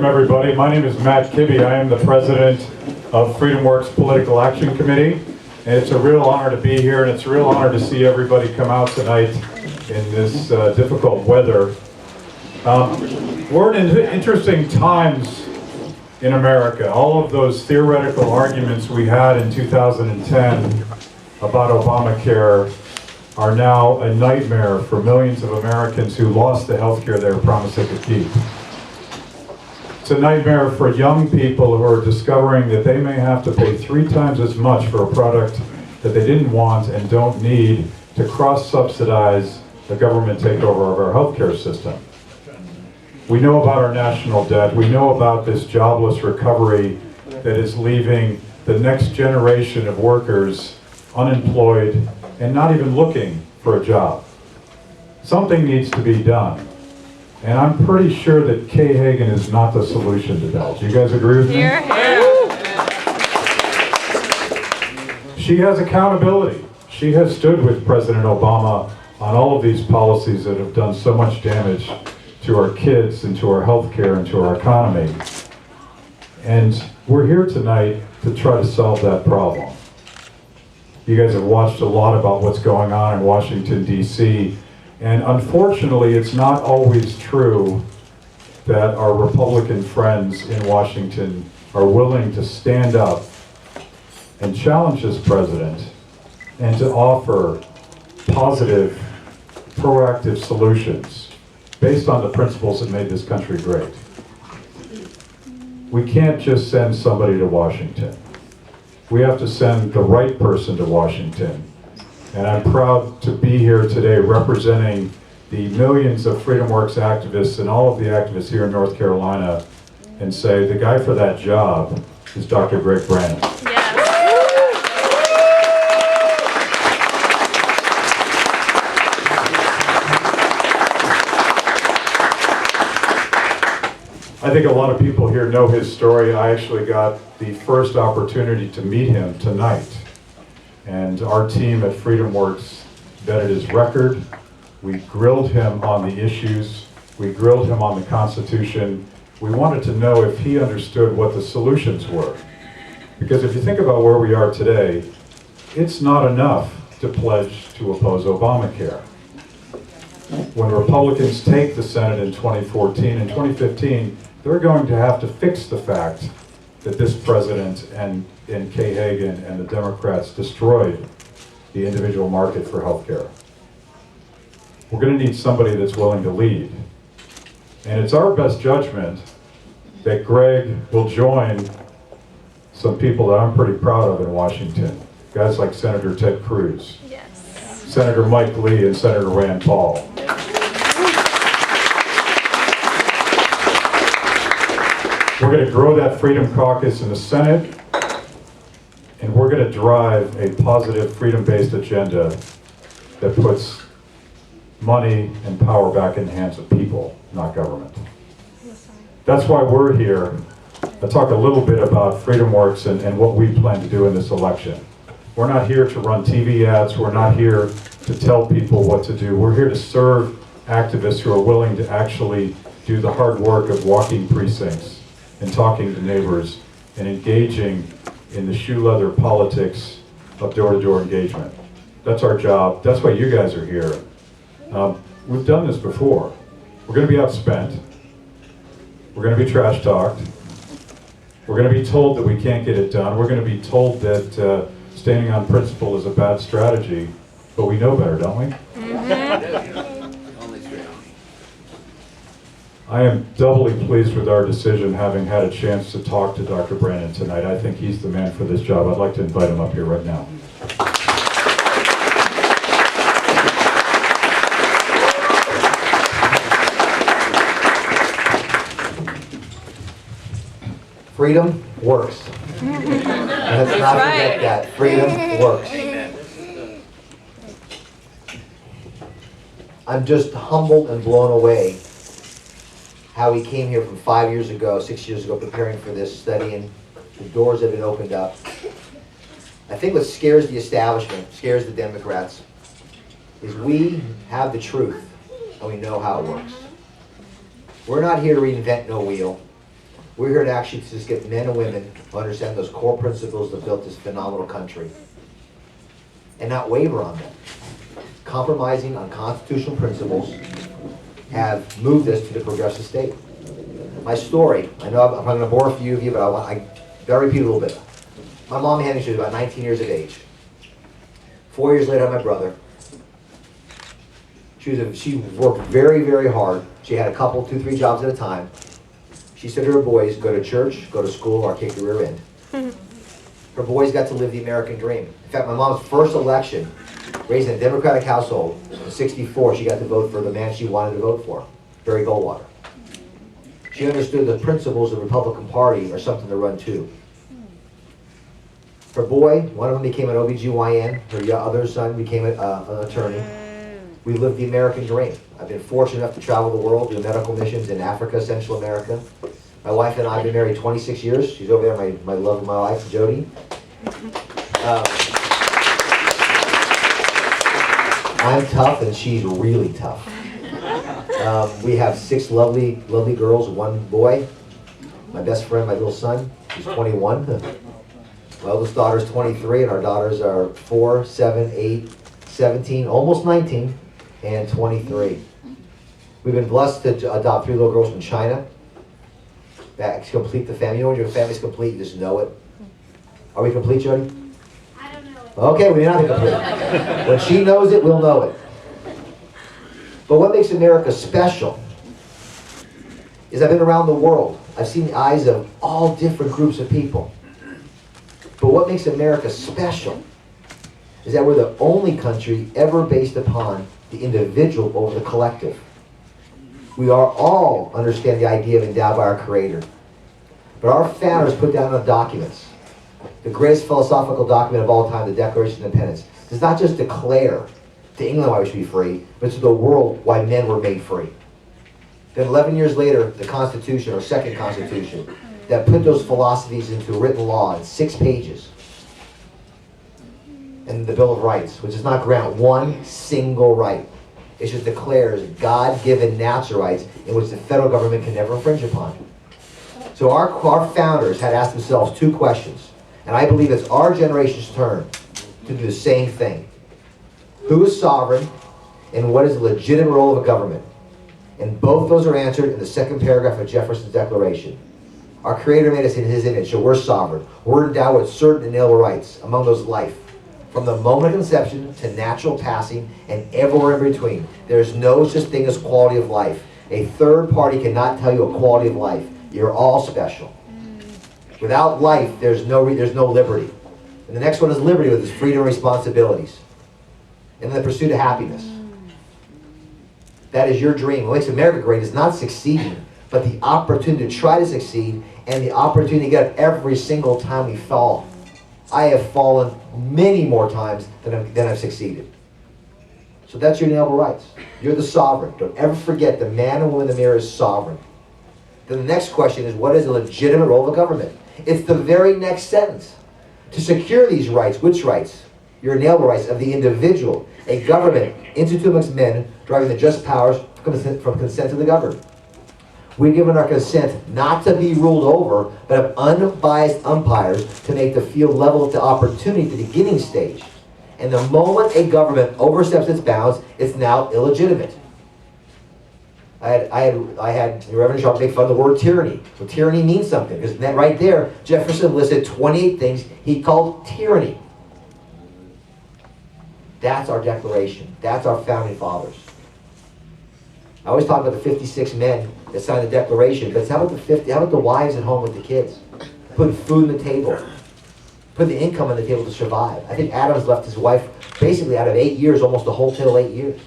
Everybody, my name is Matt Kibbe. I am the president of FreedomWorks Political Action Committee, and it's a real honor to be here, and it's a real honor to see everybody come out tonight in this difficult weather. We're in interesting times in America. All of those theoretical arguments we had in 2010 about Obamacare are now a nightmare for millions of Americans who lost the health care they were promised they could keep. It's a nightmare for young people who are discovering that they may have to pay 3 times as much for a product that they didn't want and don't need to cross-subsidize the government takeover of our healthcare system. We know about our national debt. We know about this jobless recovery that is leaving the next generation of workers unemployed and not even looking for a job. Something needs to be done. And I'm pretty sure that Kay Hagan is not the solution to that. Do you guys agree with me? Here, here. She has accountability. She has stood with President Obama on all of these policies that have done so much damage to our kids and to our health care and to our economy. And we're here tonight to try to solve that problem. You guys have watched a lot about what's going on in Washington, D.C., and unfortunately, it's not always true that our Republican friends in Washington are willing to stand up and challenge this president and to offer positive, proactive solutions based on the principles that made this country great. We can't just send somebody to Washington. We have to send the right person to Washington. And I'm proud to be here today representing the millions of FreedomWorks activists and all of the activists here in North Carolina and say the guy for that job is Dr. Greg Brannon. Yes. I think a lot of people here know his story. I actually got the first opportunity to meet him tonight. And our team at FreedomWorks vetted his record. We grilled him on the issues. We grilled him on the Constitution. We wanted to know if he understood what the solutions were. Because if you think about where we are today, it's not enough to pledge to oppose Obamacare. When Republicans take the Senate in 2014 and 2015, they're going to have to fix the fact that this president and Kay Hagan and the Democrats destroyed the individual market for health care. We're going to need somebody that's willing to lead. And it's our best judgment that Greg will join some people that I'm pretty proud of in Washington. Guys like Senator Ted Cruz, Yes. Senator Mike Lee, and Senator Rand Paul. We're going to grow that Freedom Caucus in the Senate, and we're going to drive a positive freedom-based agenda that puts money and power back in the hands of people, not government. That's why we're here. I'll talk a little bit about FreedomWorks and what we plan to do in this election. We're not here to run TV ads. We're not here to tell people what to do. We're here to serve activists who are willing to actually do the hard work of walking precincts and talking to neighbors and engaging in the shoe leather politics of door-to-door engagement. That's our job. That's why you guys are here. We've done this before. We're going to be outspent. We're going to be trash talked. We're going to be told that we can't get it done. We're going to be told that standing on principle is a bad strategy, but we know better, don't we? Mm-hmm. I am doubly pleased with our decision, having had a chance to talk to Dr. Brannon tonight. I think he's the man for this job. I'd like to invite him up here right now. Freedom works. Let's not forget that. Freedom works. I'm just humbled and blown away how he came here from 5 years ago, 6 years ago, preparing for this, studying. The doors have been opened up. I think what scares the establishment, scares the Democrats, is we have the truth and we know how it works. We're not here to reinvent no wheel. We're here to actually just get men and women to understand those core principles that built this phenomenal country and not waver on them. Compromising on constitutional principles have moved us to the progressive state. My story, I know I'm going to bore a few of you, but I gotta repeat a little bit. My mom had me, she was about 19 years of age. 4 years later, I had my brother. She worked very, very hard. She had a couple, 2, 3 jobs at a time. She said to her boys, go to church, go to school, or kick your rear end. Her boys got to live the American dream. In fact, my mom's first election, raised in a Democratic household, in 64, she got to vote for the man she wanted to vote for, Barry Goldwater. She understood the principles of the Republican Party are something to run to. Her boy, one of them became an OBGYN, her other son became an attorney. We lived the American dream. I've been fortunate enough to travel the world, do medical missions in Africa, Central America. My wife and I have been married 26 years. She's over there, my love of my life, Jody. I'm tough and she's really tough. We have 6 lovely girls, 1 boy. My best friend, my little son, he's 21. My oldest daughter's 23, and our daughters are 4, 7, 8, 17, almost 19, and 23. We've been blessed to adopt 3 little girls from China. That complete the family. You know when your family's complete, you just know it. Are we complete, Jody? I don't know. Okay, we're not complete. When she knows it, we'll know it. But what makes America special is I've been around the world. I've seen the eyes of all different groups of people. But what makes America special is that we're the only country ever based upon the individual over the collective. We are all understand the idea of endowed by our Creator. But our founders put down in the documents, the greatest philosophical document of all time, the Declaration of Independence, does not just declare to England why we should be free, but to the world why men were made free. Then 11 years later, the Constitution, or second Constitution, that put those philosophies into written law in 6 pages. And the Bill of Rights, which does not grant one single right. It just declares God-given natural rights in which the federal government can never infringe upon. So our founders had asked themselves 2 questions. And I believe it's our generation's turn to do the same thing. Who is sovereign, and what is the legitimate role of a government? And both those are answered in the 2nd paragraph of Jefferson's Declaration. Our Creator made us in His image, so we're sovereign. We're endowed with certain inalienable rights, among those life. From the moment of conception to natural passing and everywhere in between, there's no such thing as quality of life. A third party cannot tell you a quality of life. You're all special. Without life, there's no liberty. And the next one is liberty, with its freedom and responsibilities. And then the pursuit of happiness. That is your dream. What makes America great is not succeeding, but the opportunity to try to succeed and the opportunity to get up every single time we fall. I have fallen many more times than I've succeeded. So that's your inalienable rights. You're the sovereign. Don't ever forget the man and woman in the mirror is sovereign. Then the next question is, what is the legitimate role of a government? It's the very next sentence. To secure these rights, which rights? Your inalienable rights of the individual. A government instituted amongst men, driving the just powers from consent of the governed. We've given our consent not to be ruled over, but of unbiased umpires to make the field level at the opportunity at the beginning stage. And the moment a government oversteps its bounds, it's now illegitimate. I had Reverend Sharp make fun of the word tyranny. Well, tyranny means something, because then right there, Jefferson listed 28 things he called tyranny. That's our Declaration. That's our founding fathers. I always talk about the 56 men that signed the Declaration, but how about the wives at home with the kids? Putting food on the table. Putting the income on the table to survive. I think Adams left his wife basically out of 8 years, almost a whole till 8 years.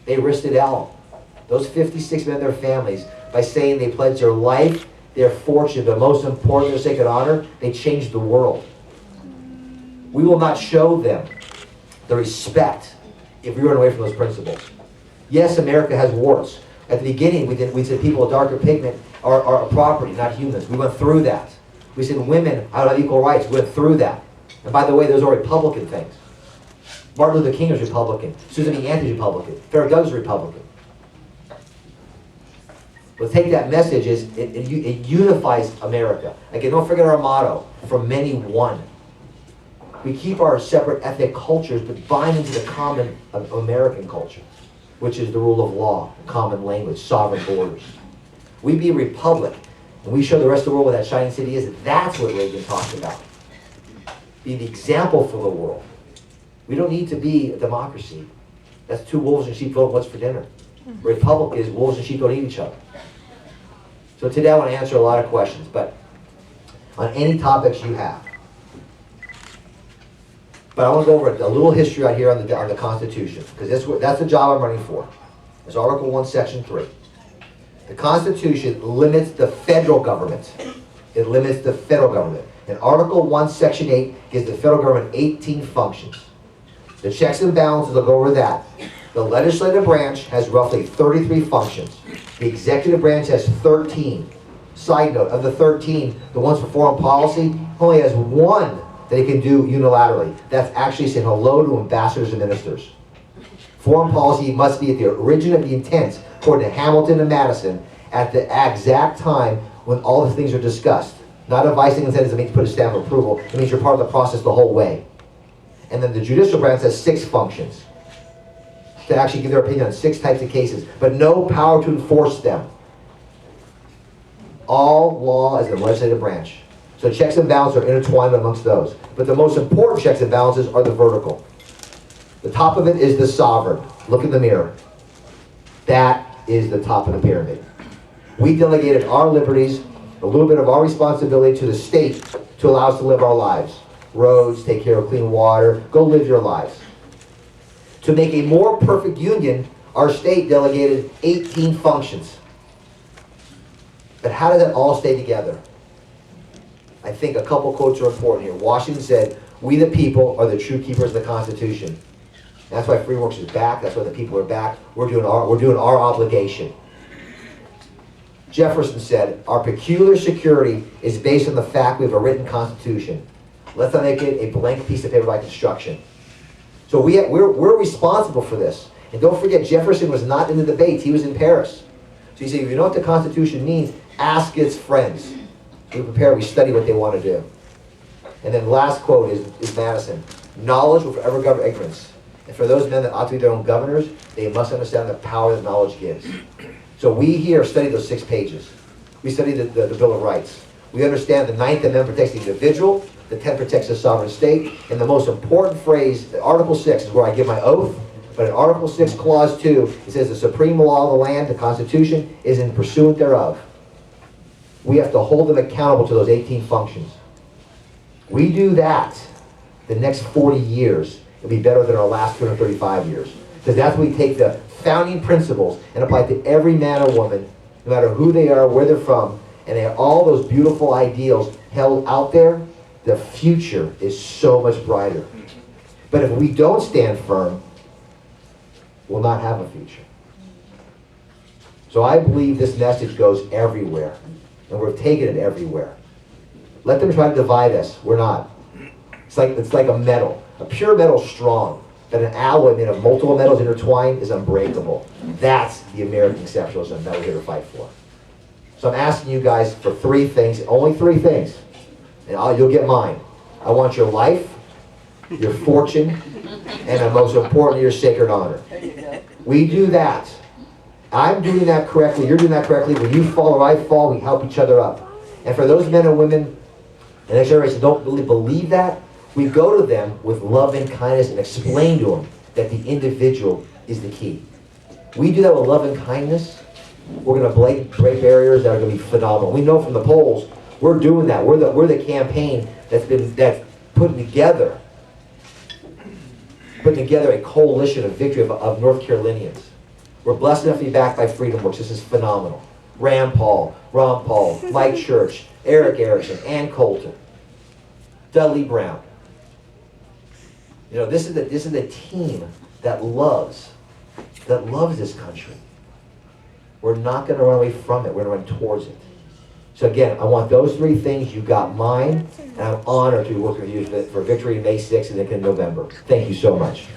They risked it all. Those 56 men and their families, by saying they pledged their life, their fortune, but most important, their sacred honor, they changed the world. We will not show them the respect if we run away from those principles. Yes, America has warts. At the beginning, we said people with darker pigment are a property, not humans. We went through that. We said women don't have equal rights. We went through that. And by the way, those are Republican things. Martin Luther King was Republican. Susan B. Anthony was Republican. Farragut was Republican. Let's take that message, it unifies America. Again, don't forget our motto, from many one. We keep our separate ethnic cultures, but bind into the common American culture, which is the rule of law, common language, sovereign borders. We be a republic, and we show the rest of the world what that shining city is. That's what Reagan talked about. Be the example for the world. We don't need to be a democracy. That's two wolves and sheep vote what's for dinner. Republic is wolves and sheep don't eat each other. So today I want to answer a lot of questions, but on any topics you have. But I want to go over a little history out here on the Constitution, because that's the job I'm running for. It's Article 1, Section 3. The Constitution limits the federal government. It limits the federal government. And Article 1, Section 8 gives the federal government 18 functions. The checks and balances, I'll go over that. The legislative branch has roughly 33 functions. The executive branch has 13. Side note, of the 13, the ones for foreign policy only has one that it can do unilaterally. That's actually saying hello to ambassadors and ministers. Foreign policy must be at the origin of the intent, according to Hamilton and Madison, at the exact time when all the things are discussed. Not advising incentives that means to put a stamp of approval. It means you're part of the process the whole way. And then the judicial branch has 6 functions to actually give their opinion on 6 types of cases, but no power to enforce them. All law is in the legislative branch. So checks and balances are intertwined amongst those. But the most important checks and balances are the vertical. The top of it is the sovereign. Look in the mirror. That is the top of the pyramid. We delegated our liberties, a little bit of our responsibility to the state to allow us to live our lives. Roads, take care of clean water, go live your lives. To make a more perfect union, our state delegated 18 functions. But how does that all stay together? I think a couple quotes are important here. Washington said, "We the people are the true keepers of the Constitution." That's why FreedomWorks is back. That's why the people are back. We're doing our obligation. Jefferson said, "Our peculiar security is based on the fact we have a written Constitution. Let's not make it a blank piece of paper by construction." So we're responsible for this. And don't forget, Jefferson was not in the debates. He was in Paris. So you say, if you know what the Constitution means, ask its friends. We prepare, we study what they want to do. And then the last quote is Madison. "Knowledge will forever govern ignorance. And for those men that ought to be their own governors, they must understand the power that knowledge gives." So we here study those 6 pages. We study the Bill of Rights. We understand the 9th Amendment protects the individual, the 10th protects the sovereign state, and the most important phrase, Article 6, is where I give my oath, but in Article 6, Clause 2, it says the supreme law of the land, the Constitution, is in pursuant thereof. We have to hold them accountable to those 18 functions. We do that, the next 40 years will be better than our last 235 years. Because that's when we take the founding principles and apply it to every man or woman, no matter who they are, where they're from, and they have all those beautiful ideals held out there. The future is so much brighter. But if we don't stand firm, we'll not have a future. So I believe this message goes everywhere, and we're taking it everywhere. Let them try to divide us. We're not. It's like a metal. A pure metal is strong, but an alloy made of multiple metals intertwined is unbreakable. That's the American exceptionalism that we're here to fight for. So I'm asking you guys for 3 things, only 3 things, and you'll get mine. I want your life, your fortune, and most importantly, your sacred honor. We do that. I'm doing that correctly, you're doing that correctly. When you fall or I fall, we help each other up. And for those men and women, and next generation don't really believe that, we go to them with love and kindness and explain to them that the individual is the key. We do that with love and kindness, we're going to break barriers that are going to be phenomenal. We know from the polls, we're doing that. We're the campaign that's putting together a coalition of victory of North Carolinians. We're blessed enough to be backed by FreedomWorks. This is phenomenal. Ron Paul, Mike Church, Eric Erickson, Ann Coulter, Dudley Brown. You know, this is the team that loves this country. We're not going to run away from it. We're going to run towards it. So again, I want those 3 things. You got mine, and I'm honored to work with you for Victory May 6th and then in November. Thank you so much.